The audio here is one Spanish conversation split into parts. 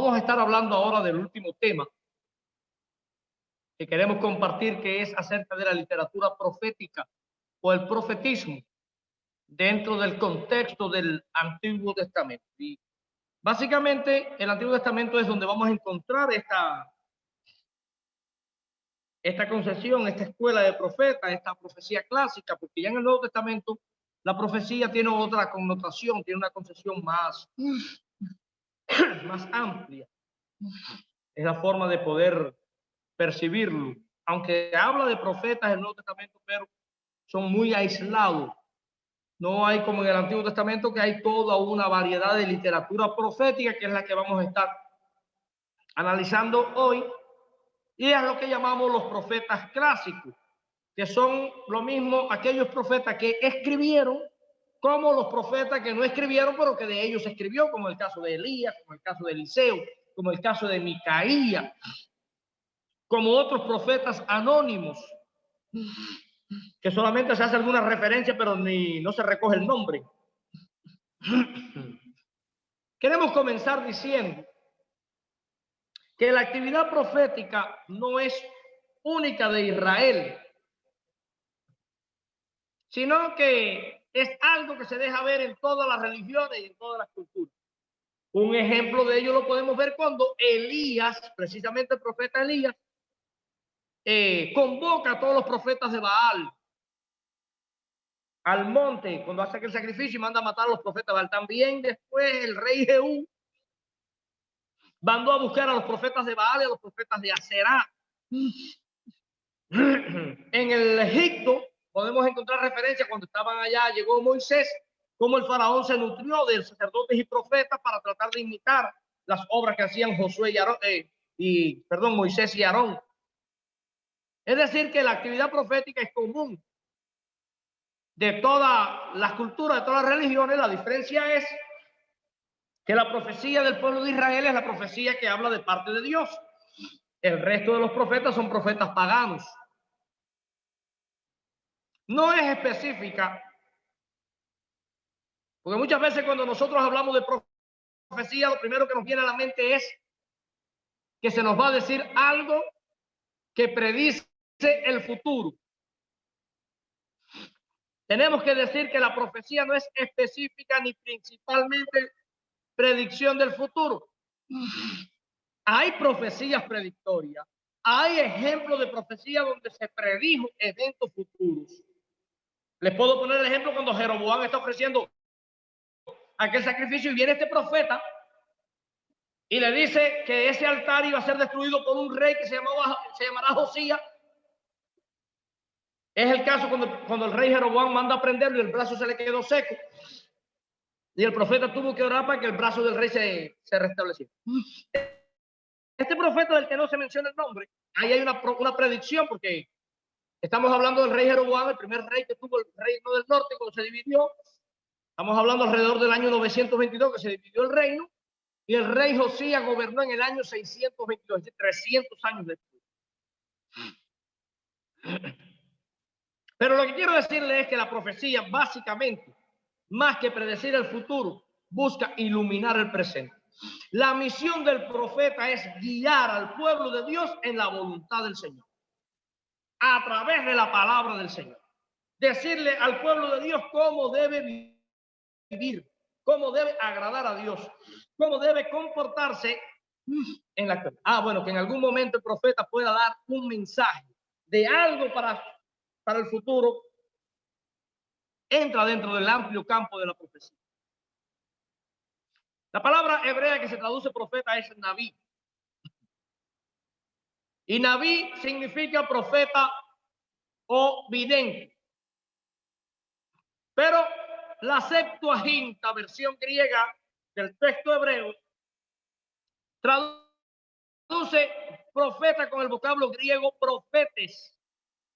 vamos a estar hablando ahora del último tema que queremos compartir, que es acerca de la literatura profética o el profetismo dentro del contexto del Antiguo Testamento. Y básicamente el Antiguo Testamento es donde vamos a encontrar esta concepción, esta escuela de profetas, esta profecía clásica, porque ya en el Nuevo Testamento la profecía tiene otra connotación, tiene una concepción más amplia. Es la forma de poder percibirlo. Aunque habla de profetas en el Nuevo Testamento, pero son muy aislados. No hay como en el Antiguo Testamento, que hay toda una variedad de literatura profética, que es la que vamos a estar analizando hoy, y es lo que llamamos los profetas clásicos, que son lo mismo aquellos profetas que escribieron, como los profetas que no escribieron, pero que de ellos se escribió, como el caso de Elías, como el caso de Eliseo, como el caso de Micaía, como otros profetas anónimos, que solamente se hace alguna referencia, pero no se recoge el nombre. Queremos comenzar diciendo que la actividad profética no es única de Israel, sino que es algo que se deja ver en todas las religiones y en todas las culturas. Un ejemplo de ello lo podemos ver cuando Elías, precisamente el profeta Elías, convoca a todos los profetas de Baal al monte, cuando hace aquel sacrificio y manda a matar a los profetas de Baal. También después el rey Jehú mandó a buscar a los profetas de Baal y a los profetas de Aserá. En el Egipto podemos encontrar referencias cuando estaban allá, llegó Moisés, como el faraón se nutrió de sacerdotes y profetas para tratar de imitar las obras que hacían Josué y Aarón, Moisés y Aarón. Es decir, que la actividad profética es común de todas las culturas, de todas las religiones. La diferencia es que la profecía del pueblo de Israel es la profecía que habla de parte de Dios. El resto de los profetas son profetas paganos. No es específica, porque muchas veces cuando nosotros hablamos de profecía, lo primero que nos viene a la mente es que se nos va a decir algo que predice el futuro. Tenemos que decir que la profecía no es específica ni principalmente predicción del futuro. Hay profecías predictorias, hay ejemplos de profecía donde se predijo eventos futuros. Les puedo poner el ejemplo cuando Jeroboam está ofreciendo aquel sacrificio y viene este profeta y le dice que ese altar iba a ser destruido por un rey que se llamará Josías. Es el caso cuando el rey Jeroboam manda a prenderlo y el brazo se le quedó seco. Y el profeta tuvo que orar para que el brazo del rey se restableciera. Este profeta del que no se menciona el nombre, ahí hay una predicción, porque estamos hablando del rey Jeroboam, el primer rey que tuvo el reino del norte cuando se dividió. Estamos hablando alrededor del año 922 que se dividió el reino, y el rey Josías gobernó en el año 622, es decir, 300 años después. Pero lo que quiero decirle es que la profecía, básicamente, más que predecir el futuro, busca iluminar el presente. La misión del profeta es guiar al pueblo de Dios en la voluntad del Señor, a través de la palabra del Señor. Decirle al pueblo de Dios cómo debe vivir, cómo debe agradar a Dios, cómo debe comportarse en la actualidad. Bueno, que en algún momento el profeta pueda dar un mensaje de algo para el futuro, entra dentro del amplio campo de la profecía. La palabra hebrea que se traduce profeta es Naví. Y Naví significa profeta o vidente. Pero la Septuaginta, versión griega del texto hebreo, traduce profeta con el vocablo griego profetes,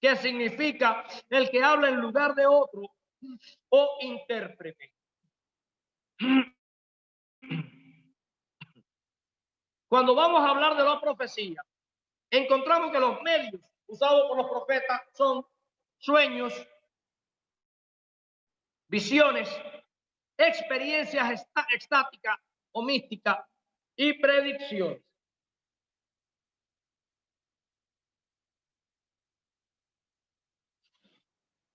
que significa el que habla en lugar de otro o intérprete. Cuando vamos a hablar de la profecía, encontramos que los medios usados por los profetas son sueños, visiones, experiencias extáticas o místicas, y predicciones.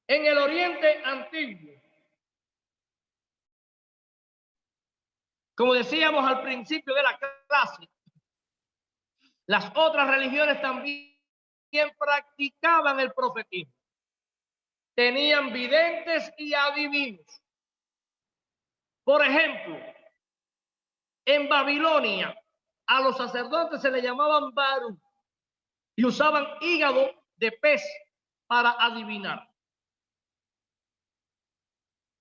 En el Oriente Antiguo, como decíamos al principio de la clase, las otras religiones también practicaban el profetismo. Tenían videntes y adivinos. Por ejemplo, en Babilonia a los sacerdotes se le llamaban Baru y usaban hígado de pez para adivinar.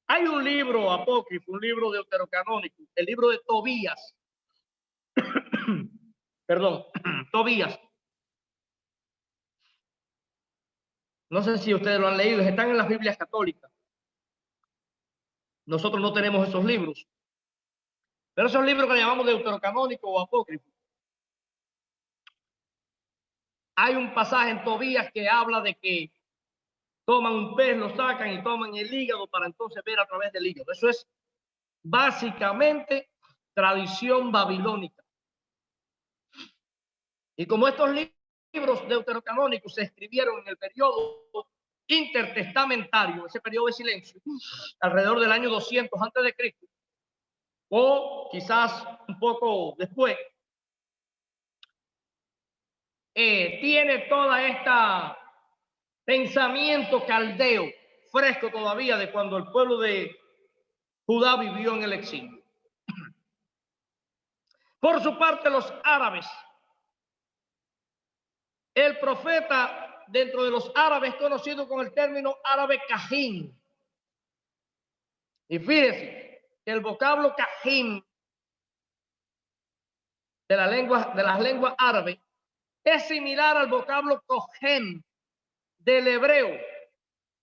Hay un libro apócrifo, un libro deuterocanónico, el libro de Tobías. Perdón, Tobías. No sé si ustedes lo han leído, están en las Biblias católicas. Nosotros no tenemos esos libros. Pero esos libros que le llamamos deuterocanónico o apócrifo. Hay un pasaje en Tobías que habla de que toman un pez, lo sacan y toman el hígado para entonces ver a través del hígado. Eso es básicamente tradición babilónica. Y como estos libros deuterocanónicos se escribieron en el periodo intertestamentario, ese periodo de silencio, alrededor del año 200 antes de Cristo, o quizás un poco después, tiene toda esta pensamiento caldeo fresco todavía de cuando el pueblo de Judá vivió en el exilio. Por su parte, los árabes, el profeta dentro de los árabes conocido con el término árabe cajín. Y fíjese que el vocablo cajín de las lenguas árabes es similar al vocablo cohen del hebreo,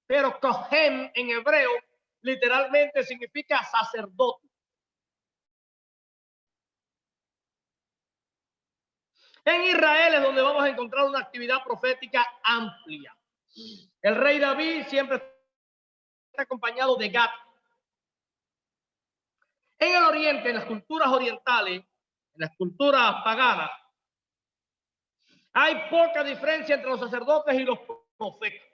pero cohen en hebreo literalmente significa sacerdote. En Israel es donde vamos a encontrar una actividad profética amplia. El rey David siempre está acompañado de Gad. En el Oriente, en las culturas orientales, en las culturas paganas, hay poca diferencia entre los sacerdotes y los profetas.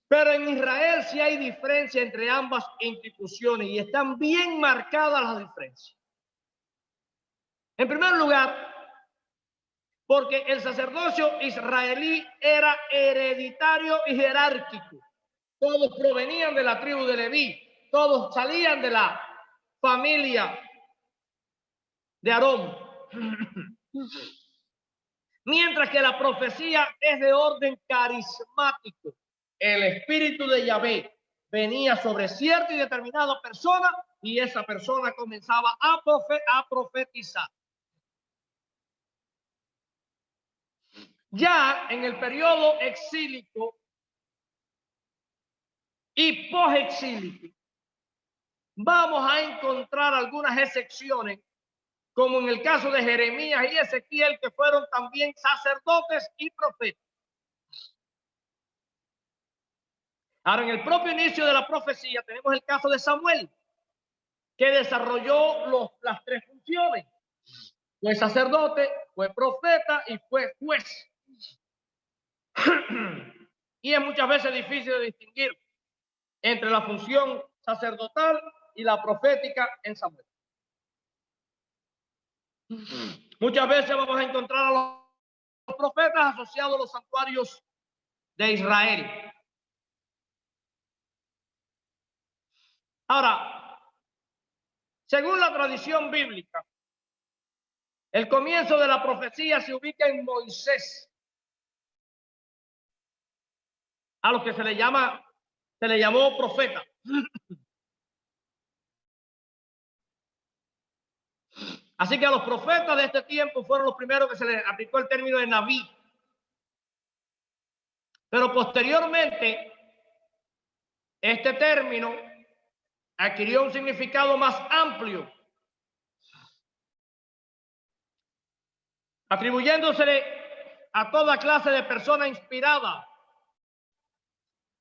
Pero en Israel sí hay diferencia entre ambas instituciones y están bien marcadas las diferencias. En primer lugar, porque el sacerdocio israelí era hereditario y jerárquico. Todos provenían de la tribu de Leví, todos salían de la familia de Aarón. Mientras que la profecía es de orden carismático. El espíritu de Yahvé venía sobre cierta y determinada persona y esa persona comenzaba a profetizar. Ya en el periodo exílico y posexílico, vamos a encontrar algunas excepciones, como en el caso de Jeremías y Ezequiel, que fueron también sacerdotes y profetas. Ahora, en el propio inicio de la profecía tenemos el caso de Samuel, que desarrolló las tres funciones. Fue sacerdote, fue profeta y fue juez. Y es muchas veces difícil de distinguir entre la función sacerdotal y la profética en Samuel. Muchas veces vamos a encontrar a los profetas asociados a los santuarios de Israel. Ahora, según la tradición bíblica, el comienzo de la profecía se ubica en Moisés, a los que se le llamó profeta. Así que a los profetas de este tiempo fueron los primeros que se les aplicó el término de Naví. Pero posteriormente, este término adquirió un significado más amplio, atribuyéndosele a toda clase de persona inspirada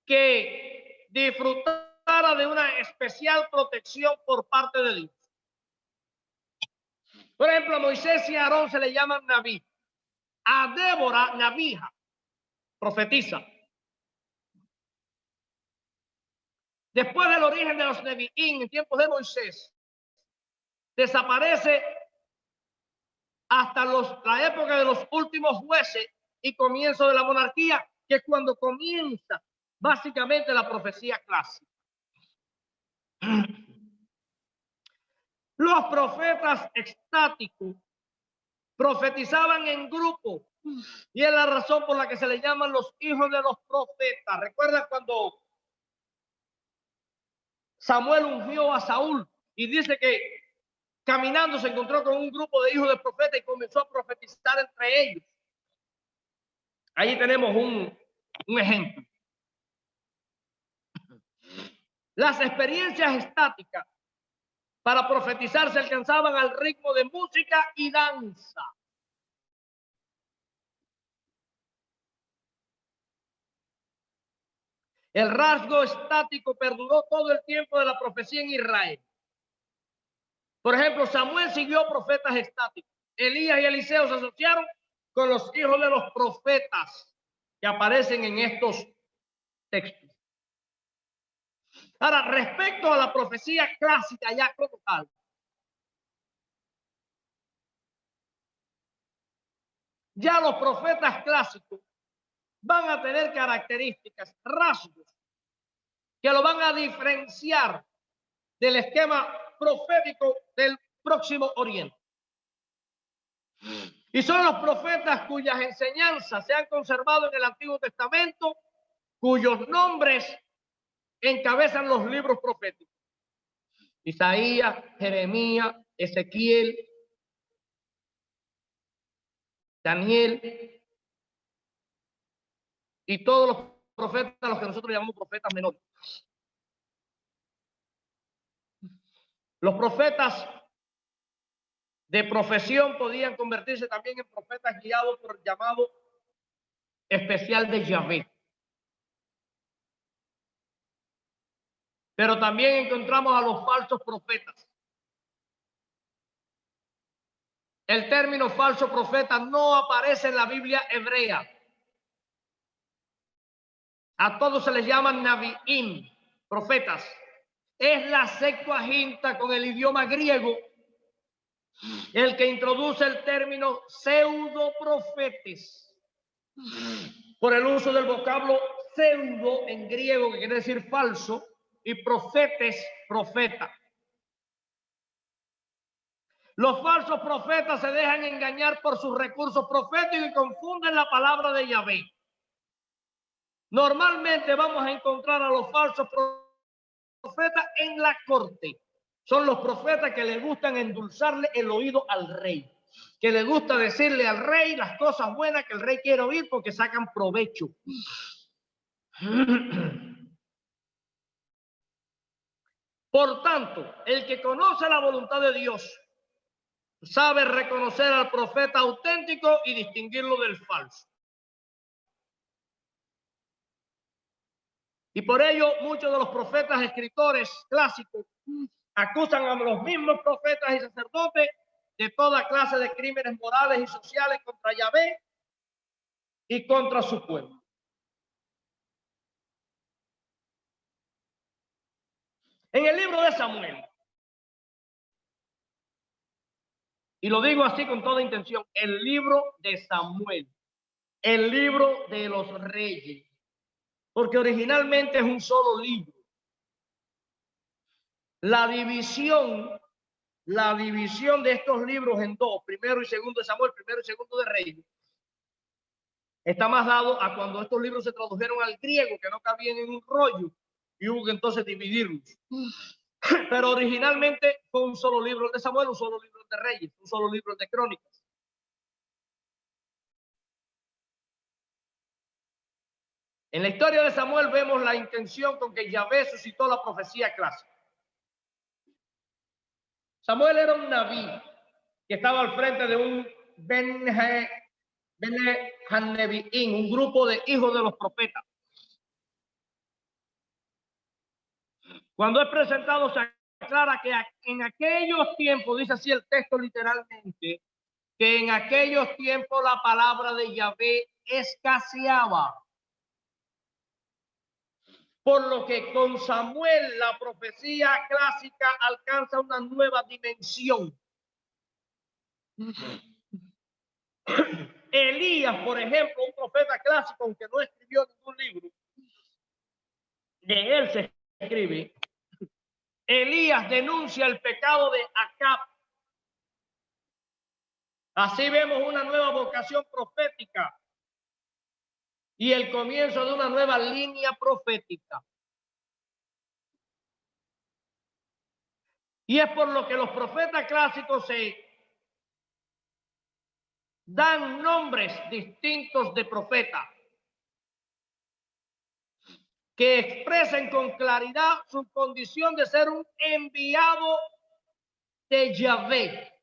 que disfrutara de una especial protección por parte de Dios. Por ejemplo, a Moisés y a Aarón se le llaman Naví. A Débora, Nabija, profetiza. Después del origen de los Neviín, en tiempos de Moisés, desaparece hasta la época de los últimos jueces y comienzo de la monarquía, que es cuando comienza básicamente la profecía clásica. Los profetas estáticos profetizaban en grupo y es la razón por la que se le llaman los hijos de los profetas. ¿Recuerdan cuando Samuel ungió a Saúl y dice que caminando se encontró con un grupo de hijos de profetas y comenzó a profetizar entre ellos? Ahí tenemos un ejemplo. Las experiencias estáticas para profetizar se alcanzaban al ritmo de música y danza. El rasgo estático perduró todo el tiempo de la profecía en Israel. Por ejemplo, Samuel siguió profetas estáticos. Elías y Eliseo se asociaron con los hijos de los profetas que aparecen en estos textos. Ahora, respecto a la profecía clásica ya como tal, ya los profetas clásicos van a tener características, rasgos, que lo van a diferenciar del esquema profético del Próximo Oriente. Y son los profetas cuyas enseñanzas se han conservado en el Antiguo Testamento, cuyos nombres encabezan los libros proféticos. Isaías, Jeremías, Ezequiel, Daniel y todos los profetas, los que nosotros llamamos profetas menores. Los profetas de profesión podían convertirse también en profetas guiados por el llamado especial de Yahvé. Pero también encontramos a los falsos profetas. El término falso profeta no aparece en la Biblia hebrea. A todos se les llaman Naviín, profetas. Es la Septuaginta con el idioma griego el que introduce el término pseudoprofetes por el uso del vocablo pseudo en griego, que quiere decir falso, y profetes, profeta. Los falsos profetas se dejan engañar por sus recursos proféticos y confunden la palabra de Yahvé. Normalmente vamos a encontrar a los falsos profetas en la corte. Son los profetas que les gustan endulzarle el oído al rey, que les gusta decirle al rey las cosas buenas que el rey quiere oír porque sacan provecho. Por tanto, el que conoce la voluntad de Dios sabe reconocer al profeta auténtico y distinguirlo del falso. Y por ello muchos de los profetas escritores clásicos acusan a los mismos profetas y sacerdotes de toda clase de crímenes morales y sociales contra Yahvé y contra su pueblo. En el libro de Samuel, y lo digo así con toda intención, el libro de Samuel, el libro de los reyes, porque originalmente es un solo libro. La división de estos libros en dos, primero y segundo de Samuel, primero y segundo de Reyes, está más dado a cuando estos libros se tradujeron al griego, que no cabían en un rollo, y hubo que entonces dividirlos. Pero originalmente fue un solo libro el de Samuel, un solo libro de Reyes, un solo libro de Crónicas. En la historia de Samuel vemos la intención con que Yahvé suscitó la profecía clásica. Samuel era un naví que estaba al frente de un Bene Hanneviín, un grupo de hijos de los profetas. Cuando es presentado clara que en aquellos tiempos, dice así el texto literalmente, que en aquellos tiempos la palabra de Yahvé escaseaba. Por lo que con Samuel la profecía clásica alcanza una nueva dimensión. Elías, por ejemplo, un profeta clásico, aunque no escribió ningún libro, de él se escribe. Elías denuncia el pecado de Acab. Así vemos una nueva vocación profética y el comienzo de una nueva línea profética. Y es por lo que los profetas clásicos se dan nombres distintos de profeta que expresen con claridad su condición de ser un enviado de Yahvé.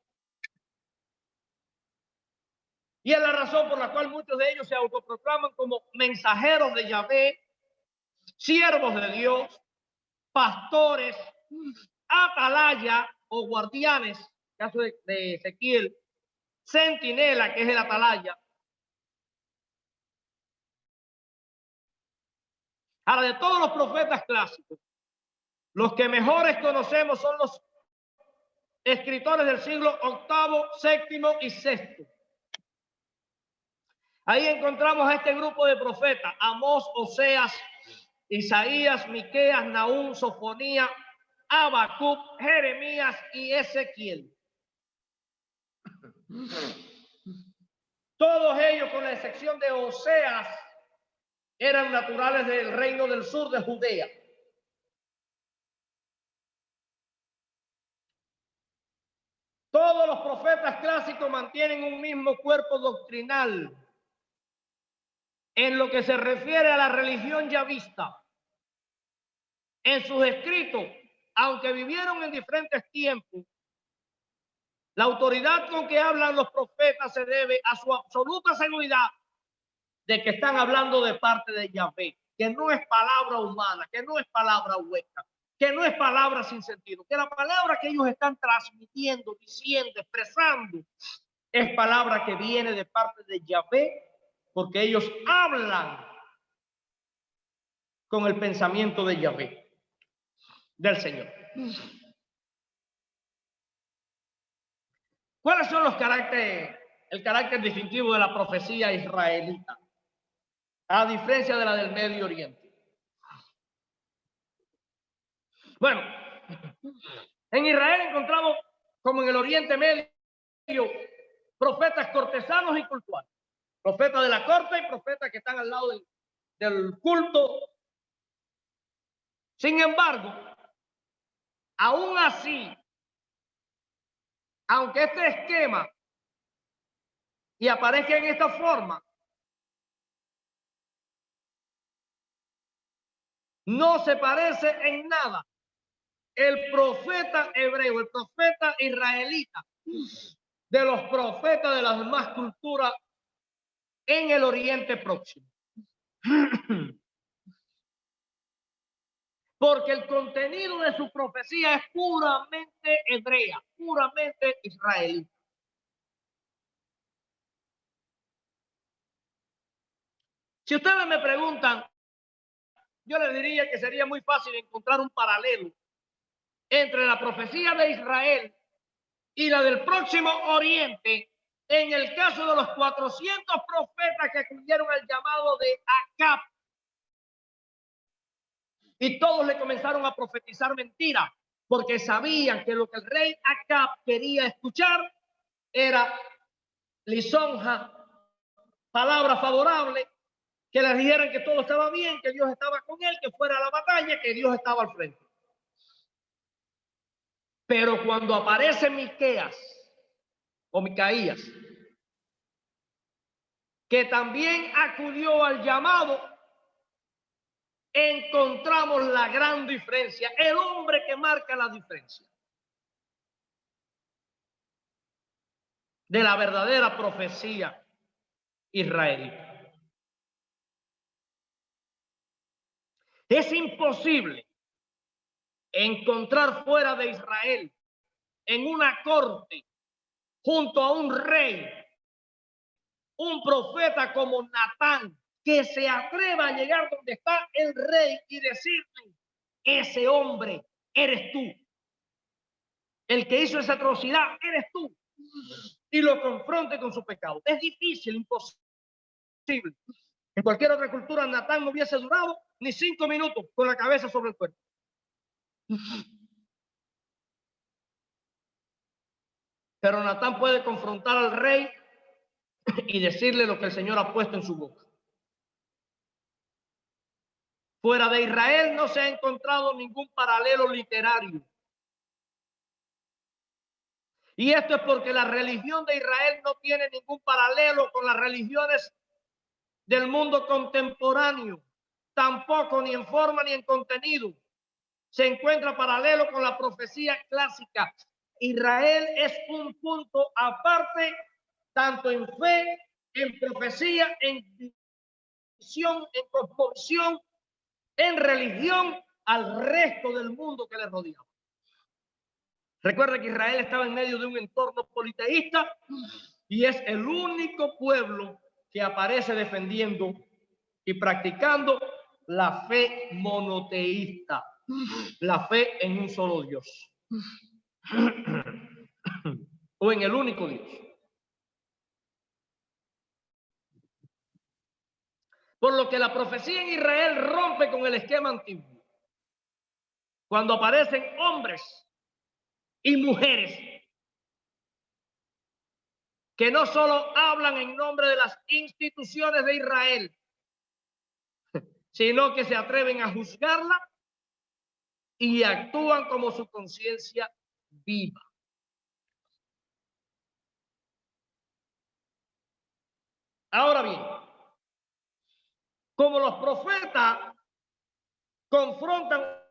Y es la razón por la cual muchos de ellos se autoproclaman como mensajeros de Yahvé, siervos de Dios, pastores, atalaya o guardianes, caso de Ezequiel, centinela, que es el atalaya. Ahora, de todos los profetas clásicos, los que mejores conocemos son los escritores del siglo VIII, VII y VI. Ahí encontramos a este grupo de profetas: Amós, Oseas, Isaías, Miqueas, Nahum, Sofonía, Habacuc, Jeremías y Ezequiel. Todos ellos, con la excepción de Oseas, eran naturales del reino del sur de Judea. Todos los profetas clásicos mantienen un mismo cuerpo doctrinal en lo que se refiere a la religión yavista. En sus escritos, aunque vivieron en diferentes tiempos, la autoridad con que hablan los profetas se debe a su absoluta seguridad de que están hablando de parte de Yahvé, que no es palabra humana, que no es palabra hueca, que no es palabra sin sentido, que la palabra que ellos están transmitiendo, diciendo, expresando, es palabra que viene de parte de Yahvé, porque ellos hablan con el pensamiento de Yahvé, del Señor. ¿Cuáles son los caracteres, el carácter distintivo de la profecía israelita, a diferencia de la del Medio Oriente? Bueno, en Israel encontramos, como en el Oriente Medio, profetas cortesanos y cultuales, profetas de la corte y profetas que están al lado del culto. Sin embargo, aún así, aunque este esquema y aparezca en esta forma, no se parece en nada el profeta hebreo, el profeta israelita, de los profetas de las demás culturas en el Oriente Próximo. Porque el contenido de su profecía es puramente hebrea, puramente israelita. Si ustedes me preguntan, yo les diría que sería muy fácil encontrar un paralelo entre la profecía de Israel y la del Próximo Oriente en el caso de los 400 profetas que acudieron al llamado de Acab. Y todos le comenzaron a profetizar mentiras, porque sabían que lo que el rey Acab quería escuchar era lisonja, palabra favorable, que le dijeran que todo estaba bien, que Dios estaba con él, que fuera a la batalla, que Dios estaba al frente. Pero cuando aparece Miqueas o Micaías, que también acudió al llamado, encontramos la gran diferencia, el hombre que marca la diferencia de la verdadera profecía israelita. Es imposible encontrar fuera de Israel, en una corte, junto a un rey, un profeta como Natán, que se atreva a llegar donde está el rey y decirle: ese hombre eres tú, el que hizo esa atrocidad eres tú, y lo confronte con su pecado. Es difícil, imposible. En cualquier otra cultura, Natán no hubiese durado ni 5 minutos con la cabeza sobre el cuerpo. Pero Natán puede confrontar al rey y decirle lo que el Señor ha puesto en su boca. Fuera de Israel no se ha encontrado ningún paralelo literario. Y esto es porque la religión de Israel no tiene ningún paralelo con las religiones del mundo contemporáneo, tampoco ni en forma ni en contenido. Se encuentra paralelo con la profecía clásica. Israel es un punto aparte, tanto en fe, en profecía, en visión, en cosmovisión, en religión, al resto del mundo que le rodeaba. Recuerda que Israel estaba en medio de un entorno politeísta y es el único pueblo que aparece defendiendo y practicando la fe monoteísta, la fe en un solo Dios o en el único Dios. Por lo que la profecía en Israel rompe con el esquema antiguo. Cuando aparecen hombres y mujeres que no solo hablan en nombre de las instituciones de Israel, sino que se atreven a juzgarla y actúan como su conciencia viva. Ahora bien, como los profetas confrontan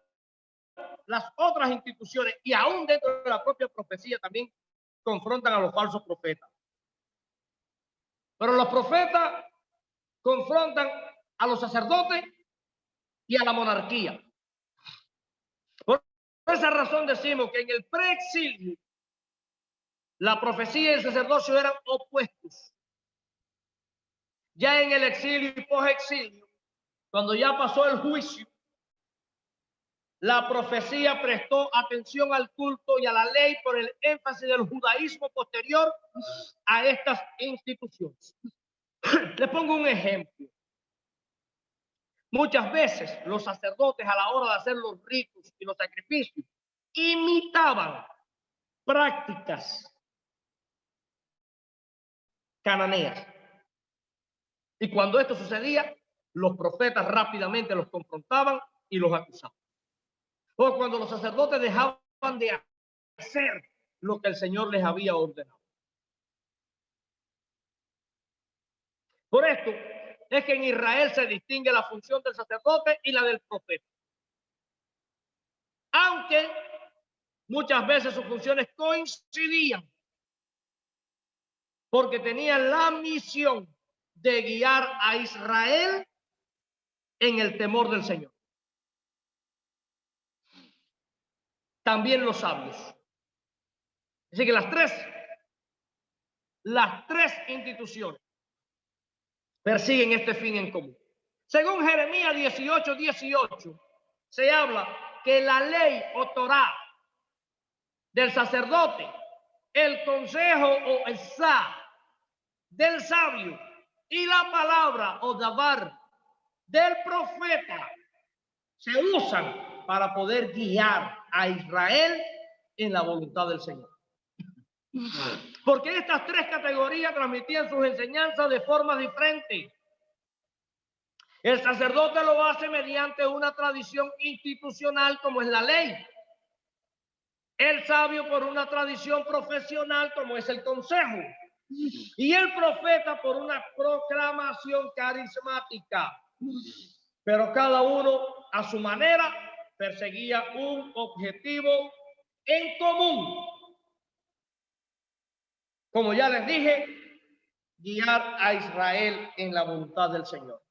las otras instituciones y aún dentro de la propia profecía también confrontan a los falsos profetas. Pero los profetas confrontan a los sacerdotes y a la monarquía. Por esa razón decimos que en el preexilio la profecía y el sacerdocio eran opuestos. Ya en el exilio y posexilio, cuando ya pasó el juicio, la profecía prestó atención al culto y a la ley por el énfasis del judaísmo posterior a estas instituciones. Les pongo un ejemplo. Muchas veces los sacerdotes, a la hora de hacer los ritos y los sacrificios, imitaban prácticas cananeas. Y cuando esto sucedía, los profetas rápidamente los confrontaban y los acusaban. O cuando los sacerdotes dejaban de hacer lo que el Señor les había ordenado. Por esto es que en Israel se distingue la función del sacerdote y la del profeta. Aunque muchas veces sus funciones coincidían, porque tenían la misión de guiar a Israel en el temor del Señor. También los sabios. Así que las tres instituciones persiguen este fin en común. Según Jeremías 18:18, se habla que la ley o Torá del sacerdote, el consejo o esá del sabio y la palabra o dabar del profeta se usan para poder guiar a Israel en la voluntad del Señor. Porque estas tres categorías transmitían sus enseñanzas de forma diferente. El sacerdote lo hace mediante una tradición institucional como es la ley. El sabio por una tradición profesional como es el consejo. Y el profeta por una proclamación carismática. Pero cada uno a su manera perseguía un objetivo en común. Como ya les dije, guiar a Israel en la voluntad del Señor.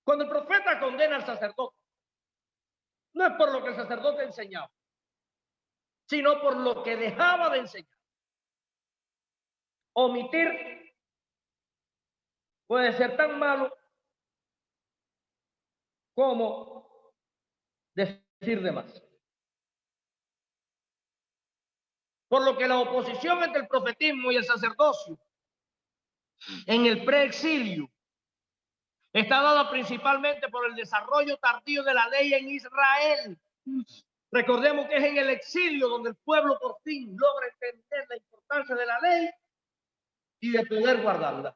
Cuando el profeta condena al sacerdote, no es por lo que el sacerdote enseñaba, sino por lo que dejaba de enseñar. Omitir puede ser tan malo como decir de más. Por lo que la oposición entre el profetismo y el sacerdocio en el preexilio está dada principalmente por el desarrollo tardío de la ley en Israel. Recordemos que es en el exilio donde el pueblo por fin logra entender la importancia de la ley y de poder guardarla.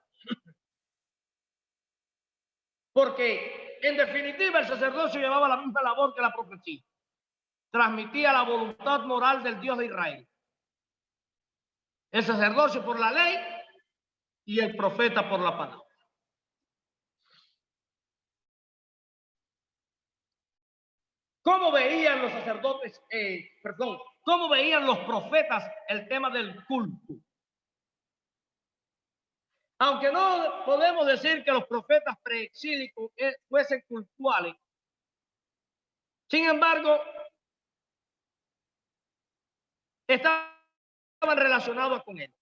Porque, en definitiva, el sacerdocio llevaba la misma labor que la profecía. Transmitía la voluntad moral del Dios de Israel. El sacerdocio por la ley y el profeta por la palabra. ¿Cómo veían los sacerdotes, cómo veían los profetas el tema del culto? Aunque no podemos decir que los profetas preexílicos fuesen cultuales, sin embargo, estaban relacionados con él.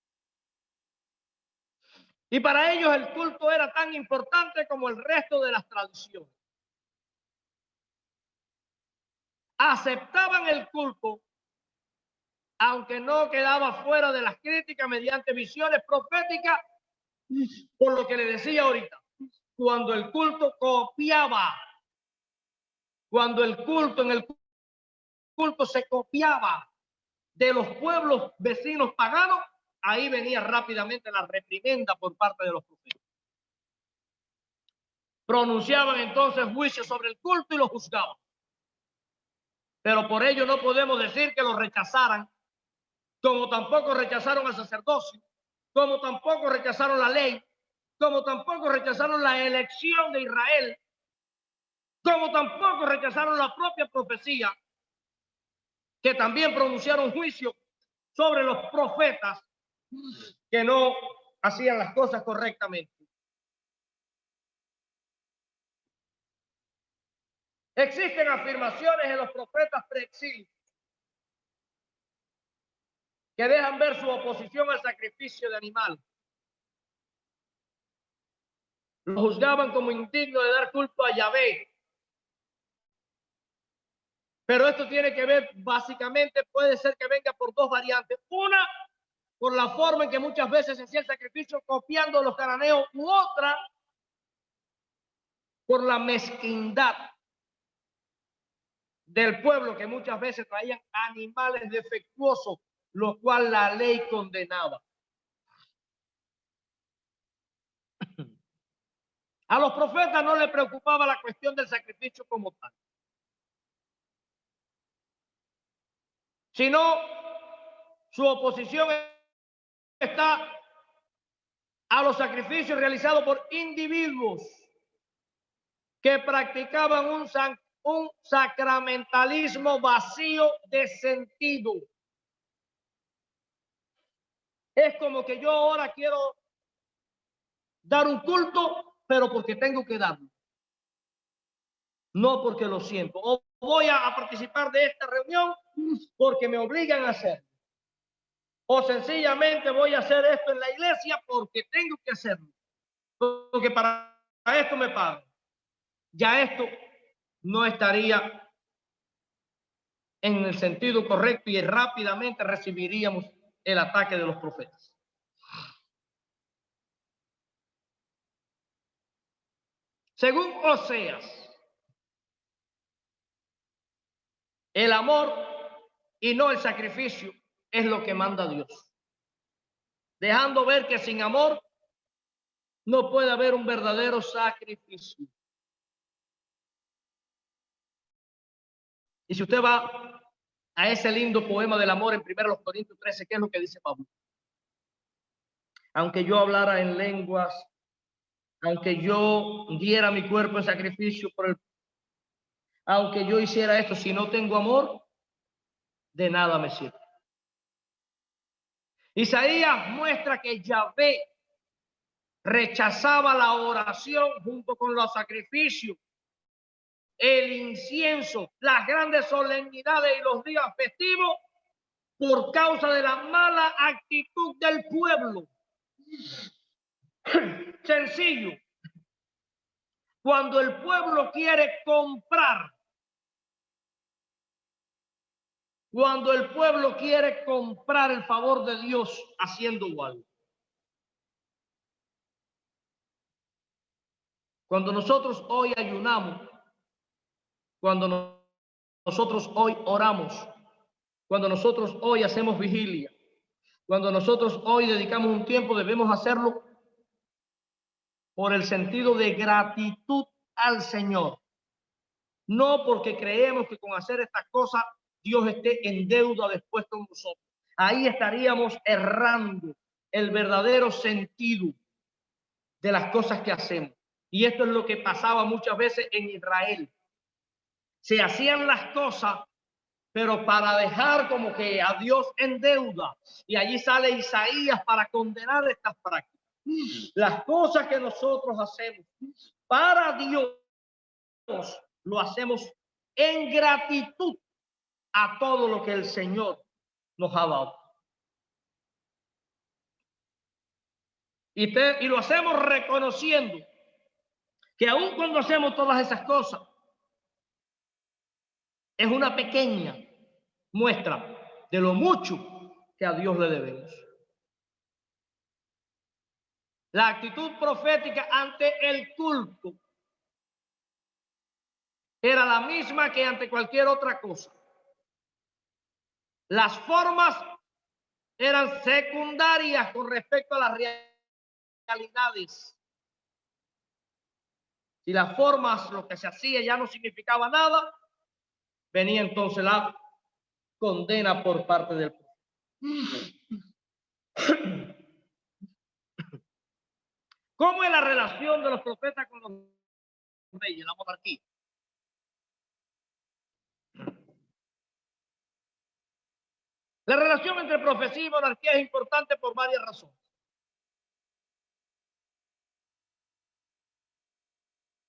Y para ellos el culto era tan importante como el resto de las tradiciones. Aceptaban el culto, aunque no quedaba fuera de las críticas mediante visiones proféticas, por lo que le decía ahorita, cuando el culto copiaba, cuando el culto en el culto se copiaba de los pueblos vecinos paganos, ahí venía rápidamente la reprimenda por parte de los profetas. Pronunciaban entonces juicios sobre el culto y lo juzgaban. Pero por ello no podemos decir que lo rechazaran, como tampoco rechazaron al sacerdocio, como tampoco rechazaron la ley, como tampoco rechazaron la elección de Israel, como tampoco rechazaron la propia profecía, que también pronunciaron juicio sobre los profetas que no hacían las cosas correctamente. Existen afirmaciones en los profetas preexílicos que dejan ver su oposición al sacrificio de animales. Lo juzgaban como indigno de dar culto a Yahvé. Pero esto tiene que ver, básicamente, puede ser que venga por dos variantes. Una, por la forma en que muchas veces se hacía el sacrificio copiando a los cananeos, u otra, por la mezquindad del pueblo, que muchas veces traían animales defectuosos, lo cual la ley condenaba. A los profetas no les preocupaba la cuestión del sacrificio como tal, sino su oposición está a los sacrificios realizados por individuos que practicaban un sacramentalismo vacío de sentido. Es como que yo ahora quiero dar un culto, pero porque tengo que darlo, no porque lo siento. O voy a participar de esta reunión porque me obligan a hacerlo. O sencillamente voy a hacer esto en la iglesia porque tengo que hacerlo, porque para esto me pagan. Ya esto no estaría en el sentido correcto y rápidamente recibiríamos el ataque de los profetas. Según Oseas, el amor y no el sacrificio es lo que manda Dios, dejando ver que sin amor no puede haber un verdadero sacrificio. Y si usted va a ese lindo poema del amor en 1 Corintios 13, ¿qué es lo que dice Pablo? Aunque yo hablara en lenguas, aunque yo diera mi cuerpo en sacrificio aunque yo hiciera esto, si no tengo amor, de nada me sirve. Isaías muestra que Yahvé rechazaba la oración junto con los sacrificios, el incienso, las grandes solemnidades y los días festivos por causa de la mala actitud del pueblo. Sencillo. Cuando el pueblo quiere comprar, cuando el pueblo quiere comprar el favor de Dios haciendo algo. Cuando nosotros hoy ayunamos, cuando nosotros hoy oramos, cuando nosotros hoy hacemos vigilia, cuando nosotros hoy dedicamos un tiempo, debemos hacerlo por el sentido de gratitud al Señor. No porque creemos que con hacer estas cosas Dios esté en deuda después con nosotros. Ahí estaríamos errando el verdadero sentido de las cosas que hacemos. Y esto es lo que pasaba muchas veces en Israel. Se hacían las cosas, pero para dejar como que a Dios en deuda. Y allí sale Isaías para condenar estas prácticas. Las cosas que nosotros hacemos para Dios, lo hacemos en gratitud a todo lo que el Señor nos ha dado. Y lo hacemos reconociendo que aun cuando hacemos todas esas cosas, es una pequeña muestra de lo mucho que a Dios le debemos. La actitud profética ante el culto era la misma que ante cualquier otra cosa. Las formas eran secundarias con respecto a las realidades. Si las formas, lo que se hacía ya no significaba nada, venía entonces la condena por parte del pueblo. ¿Cómo es la relación de los profetas con los reyes, la monarquía? La relación entre profecía y monarquía es importante por varias razones.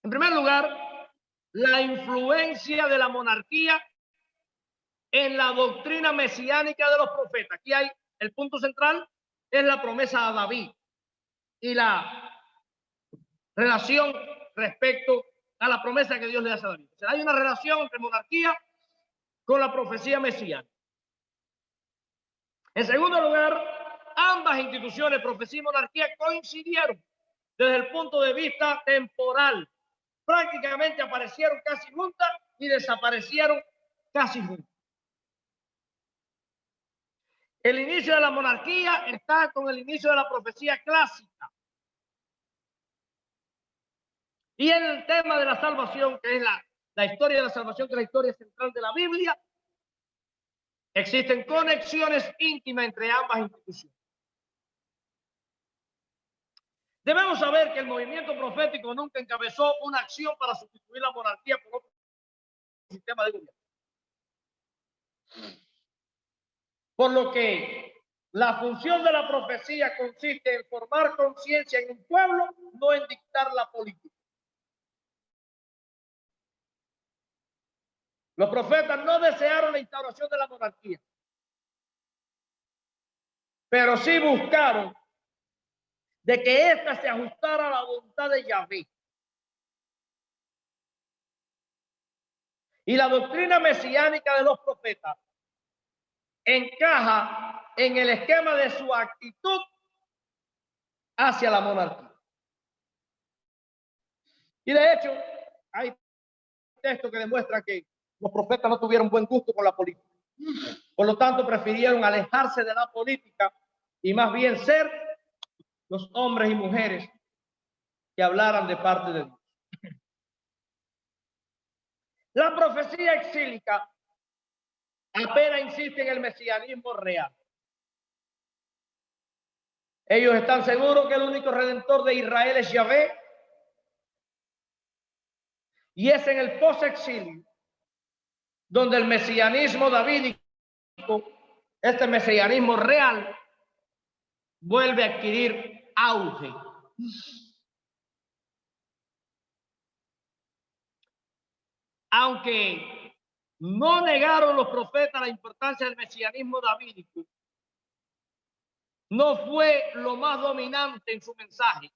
En primer lugar, la influencia de la monarquía en la doctrina mesiánica de los profetas. Aquí hay el punto central, es la promesa a David y la relación respecto a la promesa que Dios le hace a David. O sea, hay una relación entre monarquía con la profecía mesiánica. En segundo lugar, ambas instituciones, profecía y monarquía, coincidieron desde el punto de vista temporal. Prácticamente aparecieron casi juntas y desaparecieron casi juntas. El inicio de la monarquía está con el inicio de la profecía clásica. Y en el tema de la salvación, que es la historia de la salvación, que es la historia central de la Biblia, existen conexiones íntimas entre ambas instituciones. Debemos saber que el movimiento profético nunca encabezó una acción para sustituir la monarquía por otro sistema de gobierno. Por lo que la función de la profecía consiste en formar conciencia en un pueblo, no en dictar la política. Los profetas no desearon la instauración de la monarquía, pero sí buscaron de que ésta se ajustara a la voluntad de Yahvé. Y la doctrina mesiánica de los profetas encaja en el esquema de su actitud hacia la monarquía. Y de hecho, hay textos que demuestran que los profetas no tuvieron buen gusto con la política. Por lo tanto, prefirieron alejarse de la política y más bien ser los hombres y mujeres que hablaran de parte de Dios. La profecía exílica apenas insiste en el mesianismo real. Ellos están seguros que el único redentor de Israel es Yahvé, y es en el post-exilio donde el mesianismo davídico, este mesianismo real, vuelve a adquirir auge. Aunque no negaron los profetas la importancia del mesianismo davídico, no fue lo más dominante en su mensaje,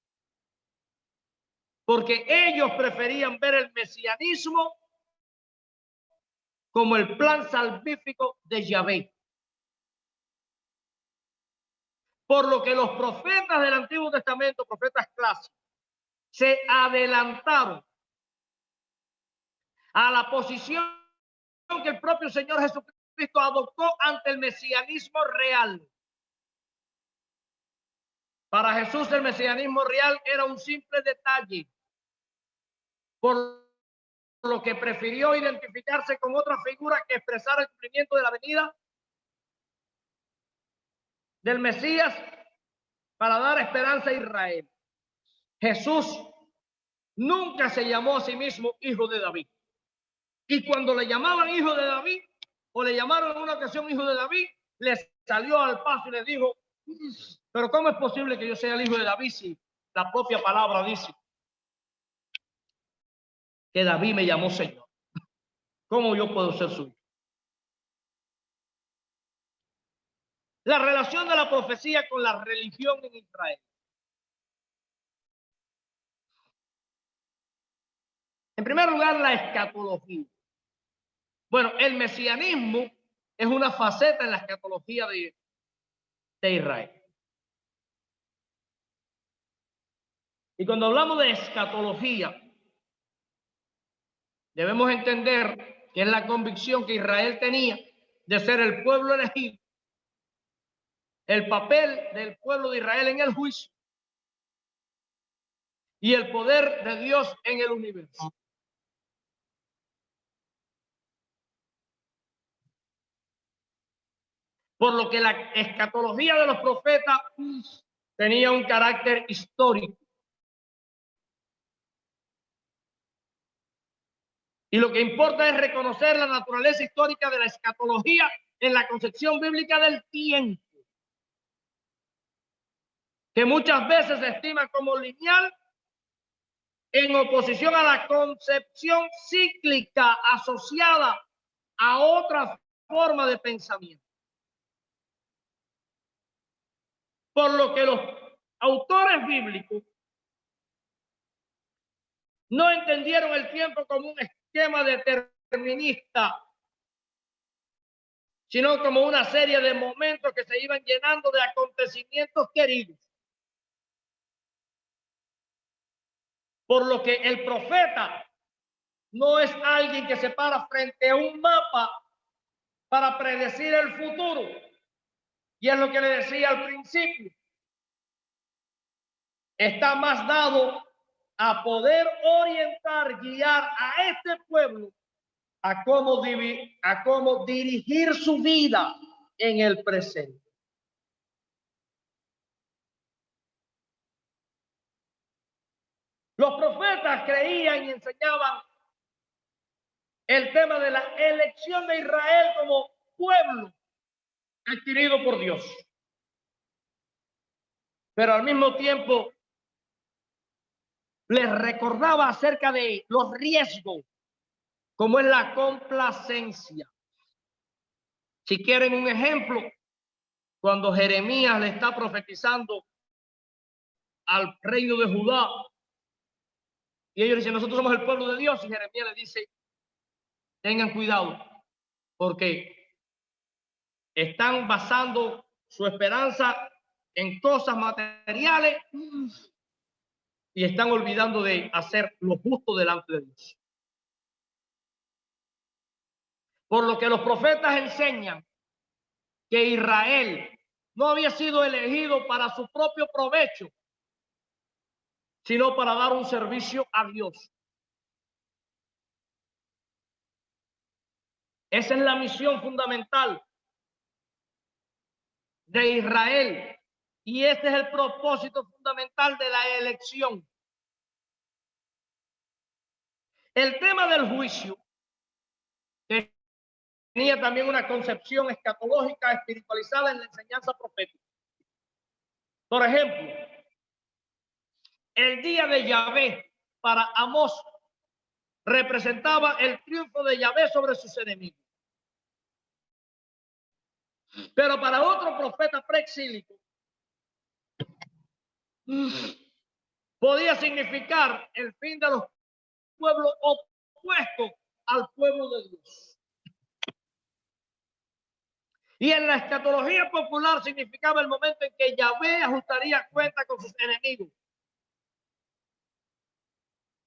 porque ellos preferían ver el mesianismo como el plan salvífico de Yahvé. Por lo que los profetas del Antiguo Testamento, profetas clásicos, se adelantaron a la posición que el propio Señor Jesucristo adoptó ante el mesianismo real. Para Jesús el mesianismo real era un simple detalle, por lo que prefirió identificarse con otra figura que expresara el cumplimiento de la venida del Mesías para dar esperanza a Israel. Jesús nunca se llamó a sí mismo hijo de David. Y cuando le llamaban hijo de David, o le llamaron en una ocasión hijo de David, le salió al paso y le dijo, pero ¿cómo es posible que yo sea el hijo de David si la propia palabra dice que David me llamó Señor? ¿Cómo yo puedo ser su hijo? La relación de la profecía con la religión en Israel. En primer lugar, la escatología. Bueno, el mesianismo es una faceta en la escatología de Israel. Y cuando hablamos de escatología, debemos entender que es la convicción que Israel tenía de ser el pueblo elegido, el papel del pueblo de Israel en el juicio y el poder de Dios en el universo. Por lo que la escatología de los profetas tenía un carácter histórico. Y lo que importa es reconocer la naturaleza histórica de la escatología en la concepción bíblica del tiempo, que muchas veces se estima como lineal en oposición a la concepción cíclica asociada a otra forma de pensamiento. Por lo que los autores bíblicos no entendieron el tiempo como un esquema determinista, sino como una serie de momentos que se iban llenando de acontecimientos queridos. Por lo que el profeta no es alguien que se para frente a un mapa para predecir el futuro. Y es lo que le decía al principio. Está más dado a poder orientar, guiar a este pueblo a cómo dirigir su vida en el presente. Los profetas creían y enseñaban el tema de la elección de Israel como pueblo adquirido por Dios. Pero al mismo tiempo les recordaba acerca de los riesgos, como es la complacencia. Si quieren un ejemplo, cuando Jeremías le está profetizando al reino de Judá, y ellos dicen, nosotros somos el pueblo de Dios, y Jeremías le dice, tengan cuidado, porque están basando su esperanza en cosas materiales y están olvidando de hacer lo justo delante de Dios. Por lo que los profetas enseñan que Israel no había sido elegido para su propio provecho, sino para dar un servicio a Dios. Esa es la misión fundamental de Israel y este es el propósito fundamental de la elección. El tema del juicio tenía también una concepción escatológica espiritualizada en la enseñanza profética. Por ejemplo, El día de Yahvé para Amós representaba el triunfo de Yahvé sobre sus enemigos. Pero para otro profeta preexílico podía significar el fin de los pueblos opuestos al pueblo de Dios. Y en la escatología popular significaba el momento en que Yahvé ajustaría cuenta con sus enemigos,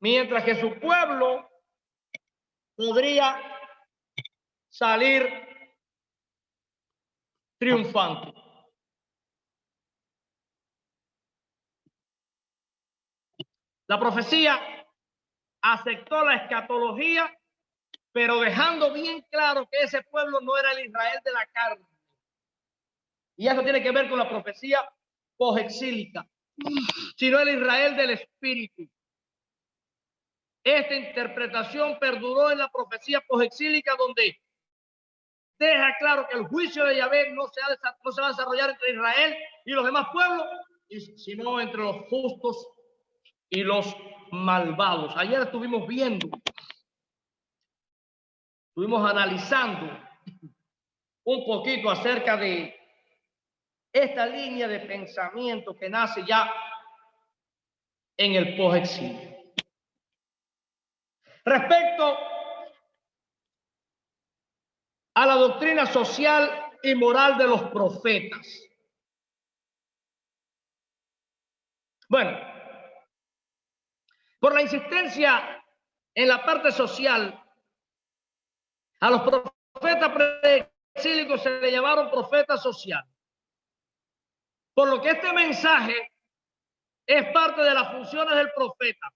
mientras que su pueblo podría salir triunfante. La profecía aceptó la escatología, pero dejando bien claro que ese pueblo no era el Israel de la carne. Y eso tiene que ver con la profecía posexílica, sino el Israel del espíritu. Esta interpretación perduró en la profecía posexílica, donde deja claro que el juicio de Yahvé no se va a desarrollar entre Israel y los demás pueblos, sino entre los justos y los malvados. Ayer estuvimos analizando un poquito acerca de esta línea de pensamiento que nace ya en el posexilio. Respecto a la doctrina social y moral de los profetas. Bueno, por la insistencia en la parte social, a los profetas preexílicos se le llamaron profetas sociales. Por lo que este mensaje es parte de las funciones del profeta.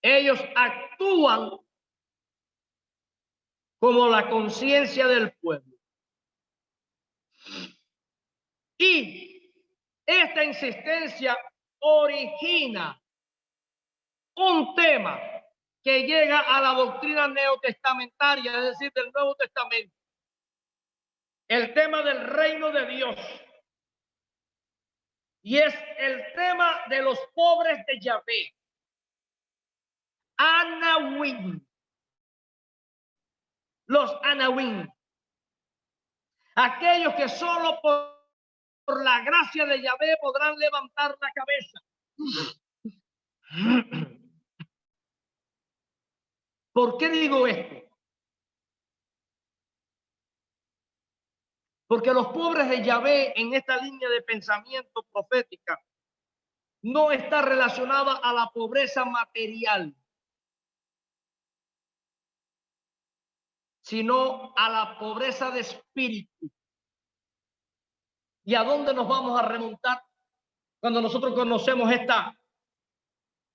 Ellos actúan como la conciencia del pueblo. Y esta insistencia origina un tema que llega a la doctrina neotestamentaria, es decir, del Nuevo Testamento. El tema del reino de Dios. Y es el tema de los pobres de Yahvé. Anawim. Los Anawim. Aquellos que solo por la gracia de Yahvé podrán levantar la cabeza. ¿Por qué digo esto? Porque los pobres de Yahvé en esta línea de pensamiento profética no está relacionada a la pobreza material, sino a la pobreza de espíritu. ¿Y a dónde nos vamos a remontar cuando nosotros conocemos esta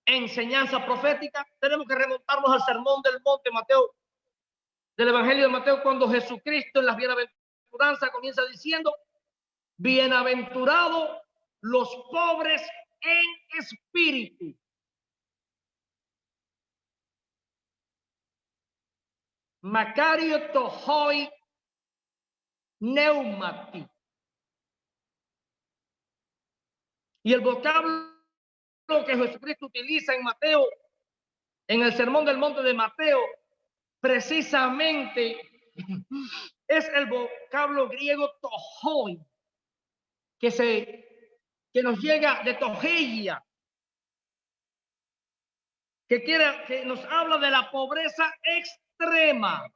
enseñanza profética? Tenemos que remontarnos al Sermón del Monte, Mateo, del Evangelio de Mateo, cuando Jesucristo en las bienaventuranzas comienza diciendo: bienaventurados los pobres en espíritu. Macario tohoi neumati. Y el vocablo que Jesucristo utiliza en Mateo, en el Sermón del Monte de Mateo, precisamente es el vocablo griego tohoi, que nos llega de toheia, que nos habla de la pobreza extrema,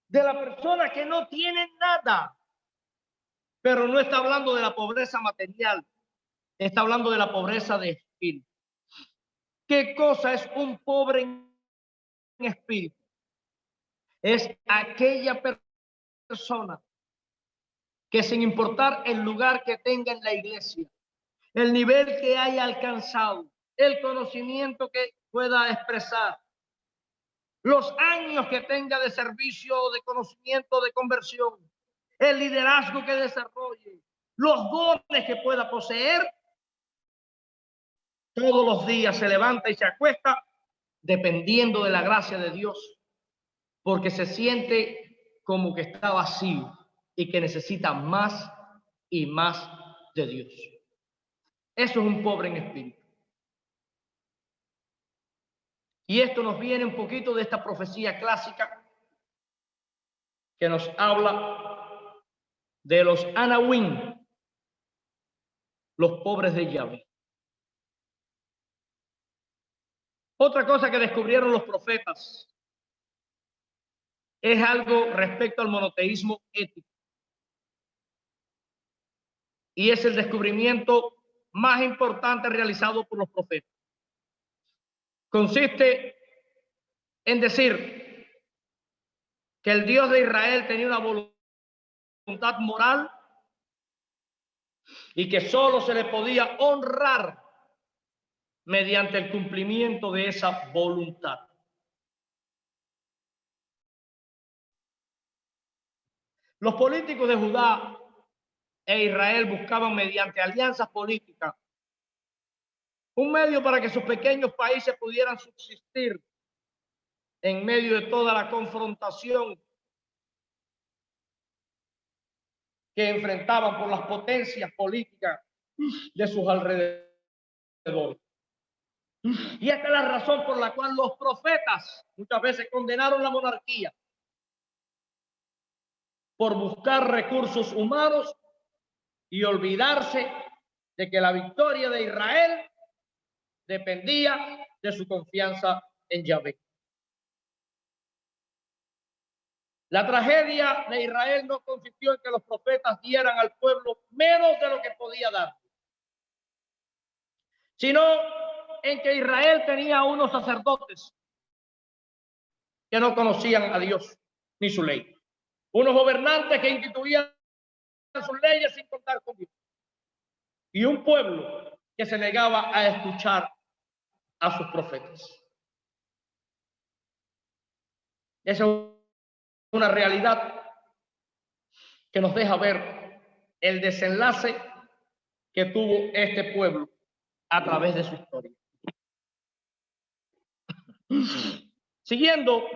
de la persona que no tiene nada, pero no está hablando de la pobreza material, está hablando de la pobreza de espíritu. ¿Qué cosa es un pobre en espíritu? Es aquella persona que, sin importar el lugar que tenga en la iglesia, el nivel que haya alcanzado, el conocimiento que pueda expresar, los años que tenga de servicio, de conocimiento, de conversión, el liderazgo que desarrolle, los dones que pueda poseer, todos los días se levanta y se acuesta dependiendo de la gracia de Dios, porque se siente como que está vacío y que necesita más y más de Dios. Eso es un pobre en espíritu. Y esto nos viene un poquito de esta profecía clásica que nos habla de los Anahuim, los pobres de Yahvé. Otra cosa que descubrieron los profetas es algo respecto al monoteísmo ético. Y es el descubrimiento más importante realizado por los profetas. Consiste en decir que el Dios de Israel tenía una voluntad moral y que solo se le podía honrar mediante el cumplimiento de esa voluntad. Los políticos de Judá e Israel buscaban mediante alianzas políticas un medio para que sus pequeños países pudieran subsistir en medio de toda la confrontación que enfrentaban por las potencias políticas de sus alrededores. Y esta es la razón por la cual los profetas muchas veces condenaron la monarquía por buscar recursos humanos y olvidarse de que la victoria de Israel dependía de su confianza en Yahvé. La tragedia de Israel no consistió en que los profetas dieran al pueblo menos de lo que podía dar, sino en que Israel tenía unos sacerdotes que no conocían a Dios ni su ley, unos gobernantes que instituían sus leyes sin contar con Dios, y un pueblo que se negaba a escuchar a sus profetas. Esa es una realidad que nos deja ver el desenlace que tuvo este pueblo a través de su historia. Siguiendo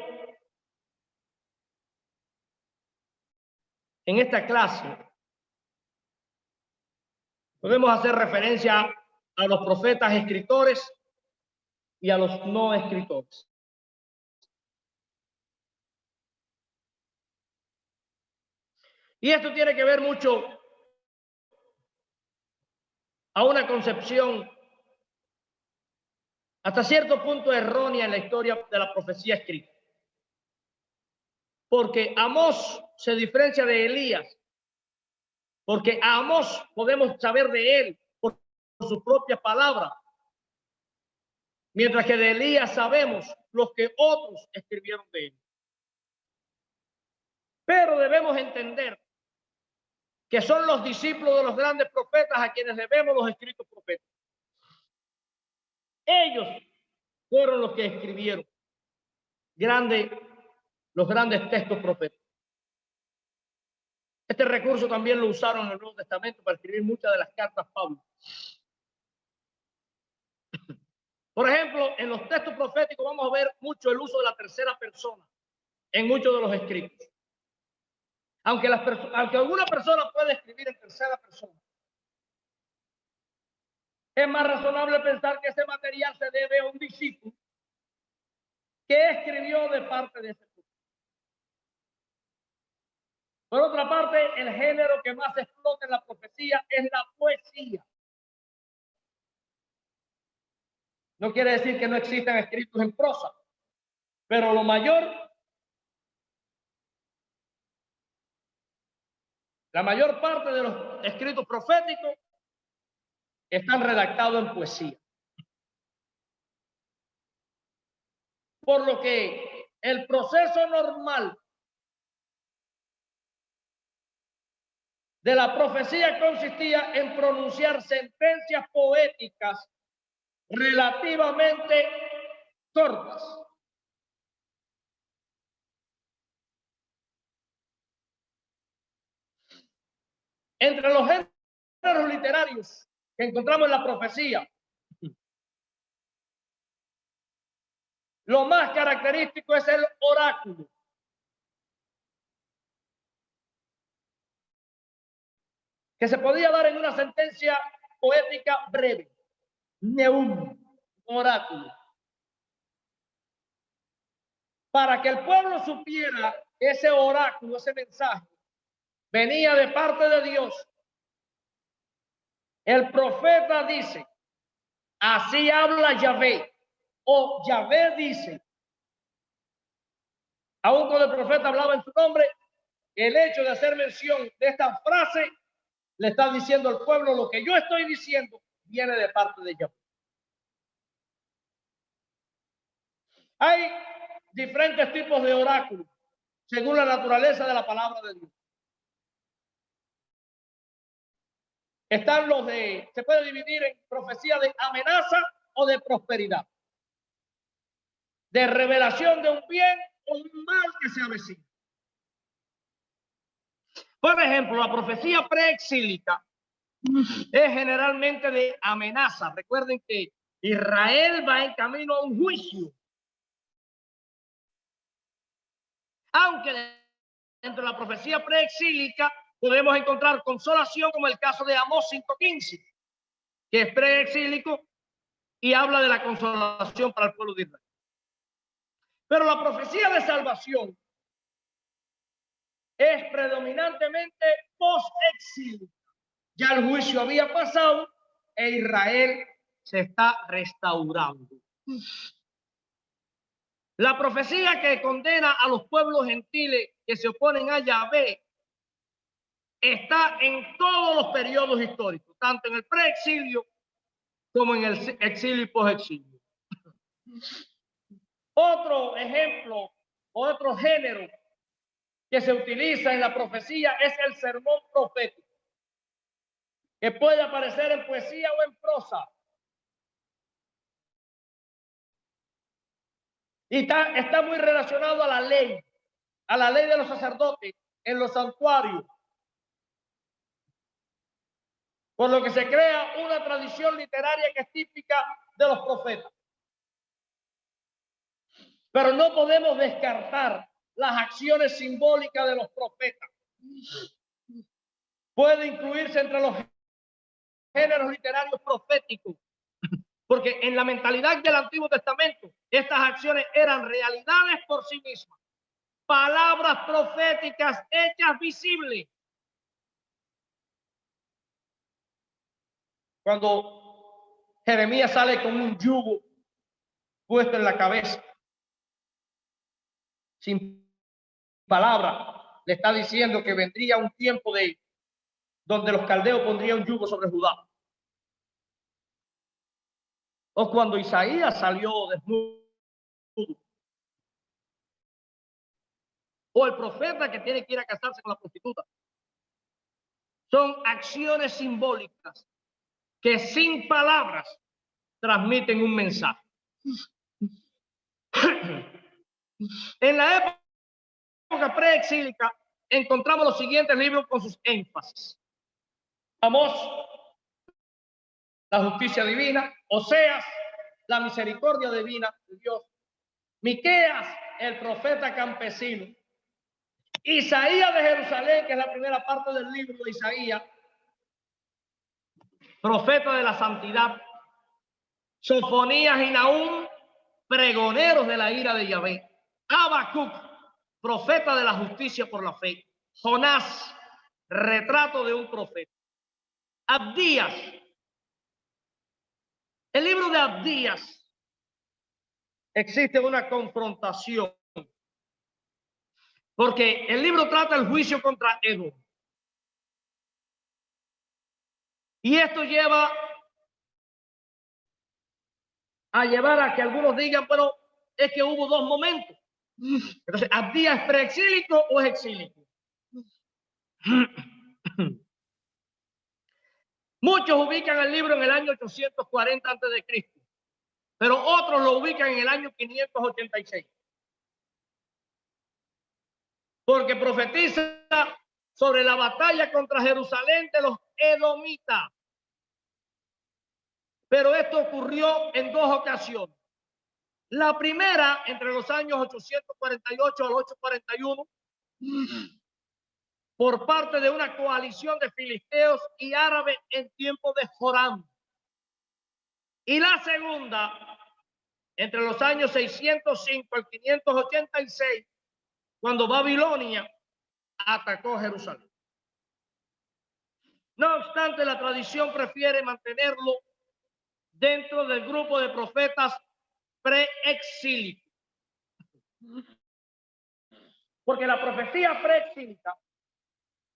en esta clase, podemos hacer referencia a los profetas escritores y a los no escritores. Y esto tiene que ver mucho a una concepción hasta cierto punto errónea en la historia de la profecía escrita. Porque Amós se diferencia de Elías, porque a Amós podemos saber de él por su propia palabra, mientras que de Elías sabemos los que otros escribieron de él. Pero debemos entender que son los discípulos de los grandes profetas a quienes debemos los escritos profetas. Ellos fueron los que escribieron los grandes textos proféticos. Este recurso también lo usaron en el Nuevo Testamento para escribir muchas de las cartas Pablo. Por ejemplo, en los textos proféticos vamos a ver mucho el uso de la tercera persona en muchos de los escritos. Aunque alguna persona puede escribir en tercera persona, es más razonable pensar que ese material se debe a un discípulo que escribió de parte de ese pueblo. Por otra parte, el género que más explota en la profecía es la poesía. No quiere decir que no existan escritos en prosa, pero la mayor parte de los escritos proféticos están redactados en poesía. Por lo que el proceso normal de la profecía consistía en pronunciar sentencias poéticas relativamente cortas. Entre los géneros literarios que encontramos en la profecía, lo más característico es el oráculo. Que se podía dar en una sentencia poética breve. Neum, oráculo. Para que el pueblo supiera que ese oráculo, ese mensaje, venía de parte de Dios. El profeta dice, así habla Yahvé, o Yahvé dice. Aún cuando el profeta hablaba en su nombre, el hecho de hacer mención de esta frase le está diciendo al pueblo: lo que yo estoy diciendo viene de parte de Yahvé. Hay diferentes tipos de oráculos según la naturaleza de la palabra de Dios. Están los de, se puede dividir en profecía de amenaza o de prosperidad, de revelación de un bien o un mal que se avecina. Por ejemplo, la profecía preexílica es generalmente de amenaza. Recuerden que Israel va en camino a un juicio. Aunque dentro de la profecía preexílica podemos encontrar consolación, como el caso de Amós 5:15, que es preexílico y habla de la consolación para el pueblo de Israel. Pero la profecía de salvación es predominantemente post-exilio. Ya el juicio había pasado e Israel se está restaurando. La profecía que condena a los pueblos gentiles que se oponen a Yahvé está en todos los periodos históricos, tanto en el preexilio como en el exilio y posexilio. Otro ejemplo, otro género que se utiliza en la profecía es el sermón profético, que puede aparecer en poesía o en prosa. Y está muy relacionado a la ley de los sacerdotes en los santuarios. Por lo que se crea una tradición literaria que es típica de los profetas. Pero no podemos descartar las acciones simbólicas de los profetas. Puede incluirse entre los géneros literarios proféticos, porque en la mentalidad del Antiguo Testamento estas acciones eran realidades por sí mismas, palabras proféticas hechas visibles. Cuando Jeremías sale con un yugo puesto en la cabeza, sin palabra, le está diciendo que vendría un tiempo donde los caldeos pondrían un yugo sobre Judá. O cuando Isaías salió desnudo. O el profeta que tiene que ir a casarse con la prostituta. Son acciones simbólicas que sin palabras transmiten un mensaje. En la época preexílica encontramos los siguientes libros con sus énfasis: Amós, la justicia divina; Oseas, la misericordia divina de Dios; Miqueas, el profeta campesino; Isaías de Jerusalén, que es la primera parte del libro de Isaías, profeta de la santidad; Sofonías y Nahum, pregoneros de la ira de Yahvé; Habacuc, profeta de la justicia por la fe; Jonás, retrato de un profeta; Abdías. El libro de Abdías existe una confrontación, porque el libro trata el juicio contra Edom. Y esto lleva a que algunos digan, pero es que hubo dos momentos. Entonces, ¿Abdías es preexílico o es exílico? Muchos ubican el libro en el año 840 a.C., pero otros lo ubican en el año 586. Porque profetiza sobre la batalla contra Jerusalén de los edomitas. Pero esto ocurrió en dos ocasiones. La primera, entre los años 848 al 841, por parte de una coalición de filisteos y árabes en tiempo de Joram. Y la segunda, entre los años 605 al 586, cuando Babilonia atacó Jerusalén. No obstante, la tradición prefiere mantenerlo dentro del grupo de profetas preexílicos. Porque la profecía preexílica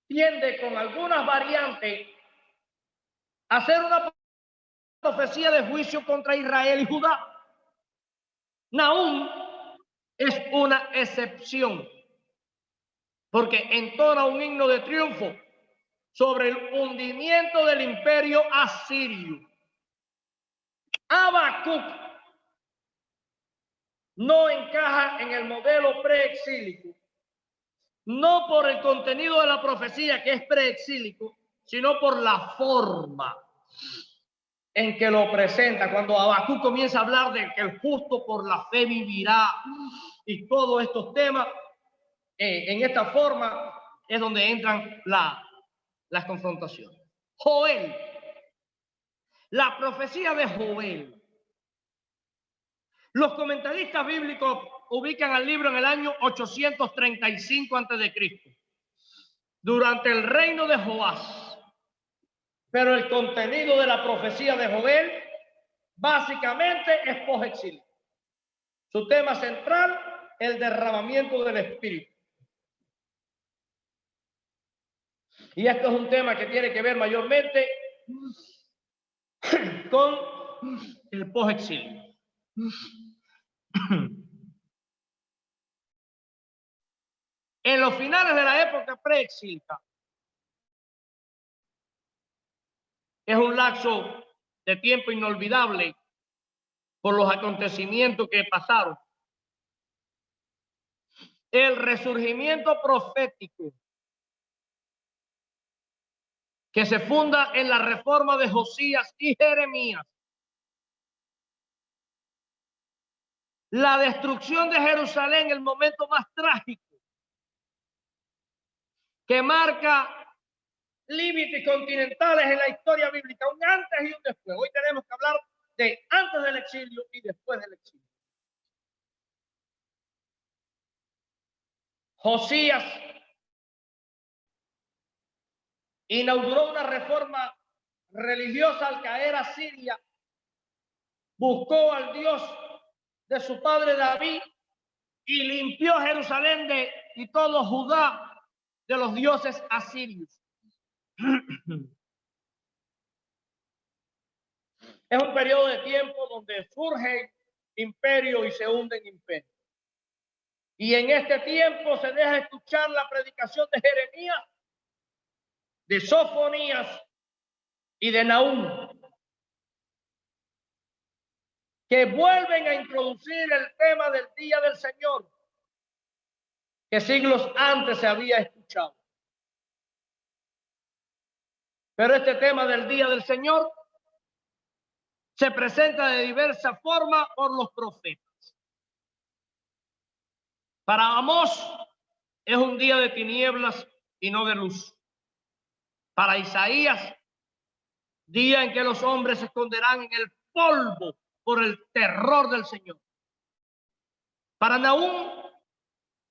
tiende con algunas variantes a ser una profecía de juicio contra Israel y Judá. Nahum es una excepción, porque entona un himno de triunfo sobre el hundimiento del imperio asirio. Habacuc no encaja en el modelo preexílico, no por el contenido de la profecía, que es preexílico, sino por la forma en que lo presenta. Cuando Habacuc comienza a hablar de que el justo por la fe vivirá y todos estos temas, en esta forma es donde entran las confrontaciones. Joel, la profecía de Joel. Los comentaristas bíblicos ubican al libro en el año 835 a.C., durante el reino de Joás. Pero el contenido de la profecía de Joel básicamente es posexílico. Su tema central, el derramamiento del Espíritu. Y esto es un tema que tiene que ver mayormente con el posexilio. En los finales de la época preexílica, es un lapso de tiempo inolvidable por los acontecimientos que pasaron. El resurgimiento profético que se funda en la reforma de Josías y Jeremías. La destrucción de Jerusalén, el momento más trágico, que marca límites continentales en la historia bíblica, un antes y un después. Hoy tenemos que hablar de antes del exilio y después del exilio. Josías inauguró una reforma religiosa al caer a Siria, buscó al Dios de su padre David y limpió Jerusalén y todo Judá de los dioses asirios. Es un periodo de tiempo donde surge imperio y se hunden imperio. Y en este tiempo se deja escuchar la predicación de Jeremías, de Sofonías y de Nahum, que vuelven a introducir el tema del día del Señor, que siglos antes se había escuchado. Pero este tema del día del Señor se presenta de diversa forma por los profetas. Para Amós es un día de tinieblas y no de luz. Para Isaías, día en que los hombres se esconderán en el polvo por el terror del Señor. Para Nahum,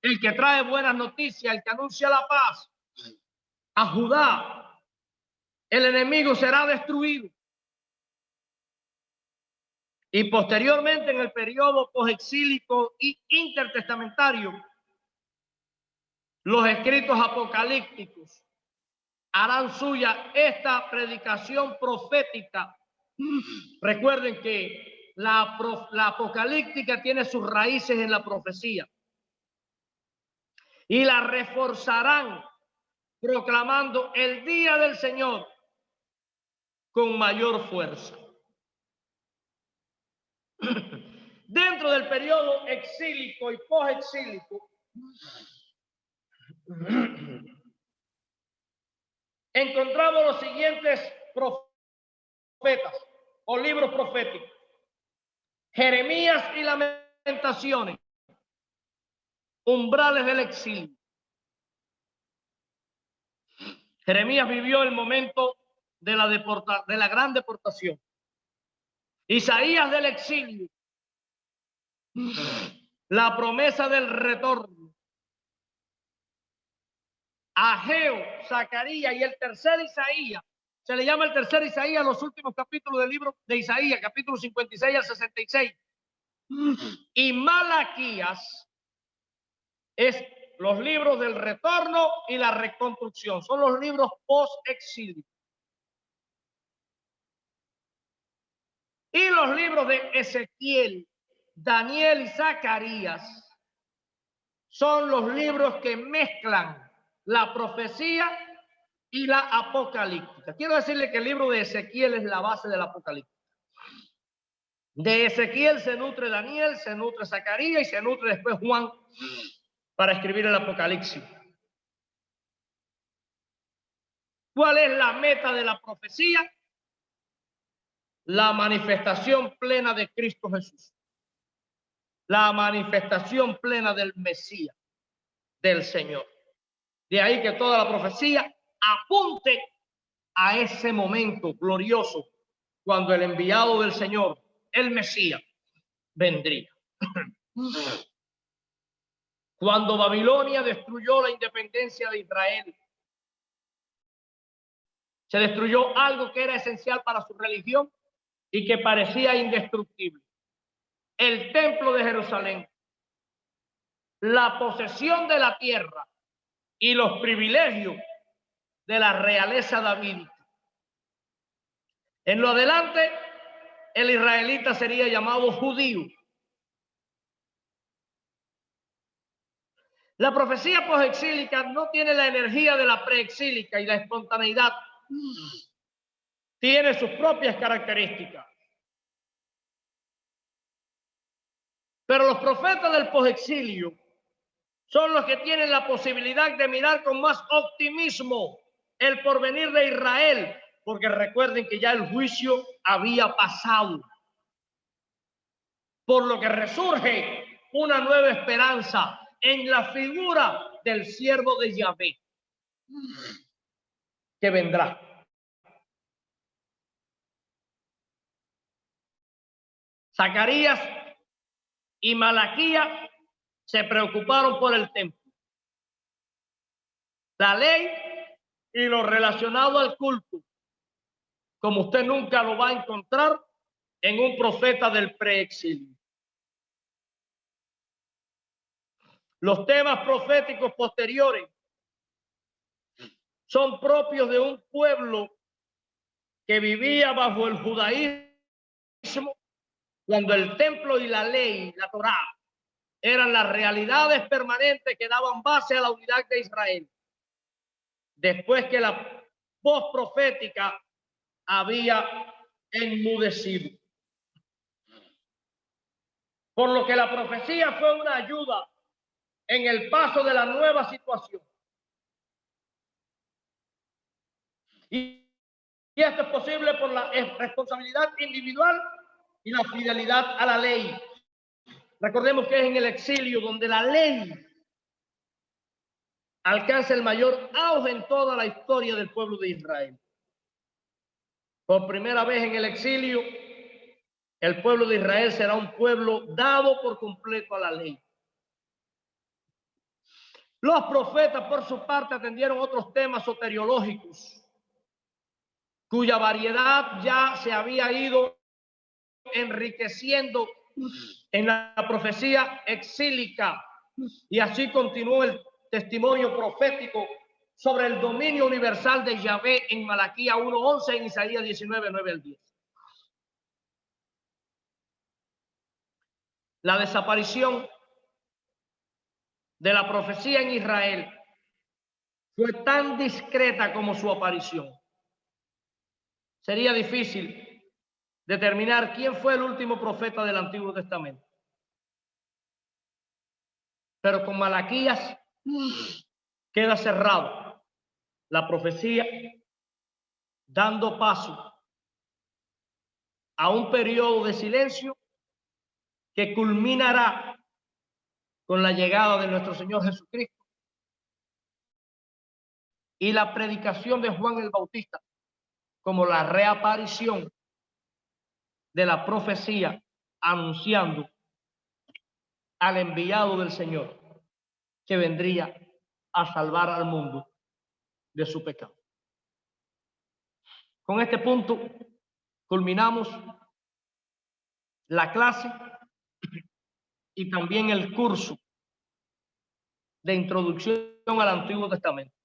el que trae buenas noticias, el que anuncia la paz. A Judá, el enemigo será destruido. Y posteriormente, en el periodo posexílico y intertestamentario, los escritos apocalípticos harán suya esta predicación profética. Recuerden que la apocalíptica tiene sus raíces en la profecía y la reforzarán proclamando el día del Señor con mayor fuerza. Dentro del periodo exílico y posexílico, encontramos los siguientes profetas o libros proféticos: Jeremías y Lamentaciones, umbrales del exilio. Jeremías vivió el momento de la gran deportación. Isaías del exilio. La promesa del retorno. Ageo, Zacarías y el tercer Isaías. Se le llama el tercer Isaías los últimos capítulos del libro de Isaías, capítulos 56 al 66. Y Malaquías es los libros del retorno y la reconstrucción. Son los libros post-exilio. Y los libros de Ezequiel, Daniel y Zacarías son los libros que mezclan la profecía y la apocalíptica. Quiero decirle que el libro de Ezequiel es la base del apocalíptica. De Ezequiel se nutre Daniel, se nutre Zacarías y se nutre después Juan para escribir el Apocalipsis. ¿Cuál es la meta de la profecía? La manifestación plena de Cristo Jesús. La manifestación plena del Mesías, del Señor. De ahí que toda la profecía apunte a ese momento glorioso cuando el enviado del Señor, el Mesías, vendría. Cuando Babilonia destruyó la independencia de Israel, se destruyó algo que era esencial para su religión y que parecía indestructible. El templo de Jerusalén, la posesión de la tierra y los privilegios de la realeza davídica. En lo adelante, el israelita sería llamado judío. La profecía posexílica no tiene la energía de la preexílica y la espontaneidad. Tiene sus propias características. Pero los profetas del posexilio son los que tienen la posibilidad de mirar con más optimismo el porvenir de Israel, porque recuerden que ya el juicio había pasado. Por lo que resurge una nueva esperanza en la figura del siervo de Yahvé que vendrá. Zacarías y Malaquías se preocuparon por el templo, la ley y lo relacionado al culto, como usted nunca lo va a encontrar en un profeta del preexilio. Los temas proféticos posteriores son propios de un pueblo que vivía bajo el judaísmo, cuando el templo y la ley, la Torá, eran las realidades permanentes que daban base a la unidad de Israel. Después que la voz profética había enmudecido. Por lo que la profecía fue una ayuda en el paso de la nueva situación. Y esto es posible por la responsabilidad individual y la fidelidad a la ley. Recordemos que es en el exilio donde la ley alcanza el mayor auge en toda la historia del pueblo de Israel. Por primera vez en el exilio, el pueblo de Israel será un pueblo dado por completo a la ley. Los profetas, por su parte, atendieron otros temas soteriológicos, cuya variedad ya se había ido enriqueciendo en la profecía exílica, y así continuó el testimonio profético sobre el dominio universal de Yahvé en Malaquías 1:11, en Isaías 19:9-10. La desaparición de la profecía en Israel fue tan discreta como su aparición. Sería difícil determinar quién fue el último profeta del Antiguo Testamento. Pero con Malaquías queda cerrado la profecía, dando paso a un periodo de silencio que culminará con la llegada de nuestro Señor Jesucristo y la predicación de Juan el Bautista como la reaparición de la profecía anunciando al enviado del Señor que vendría a salvar al mundo de su pecado. Con este punto culminamos la clase y también el curso de introducción al Antiguo Testamento.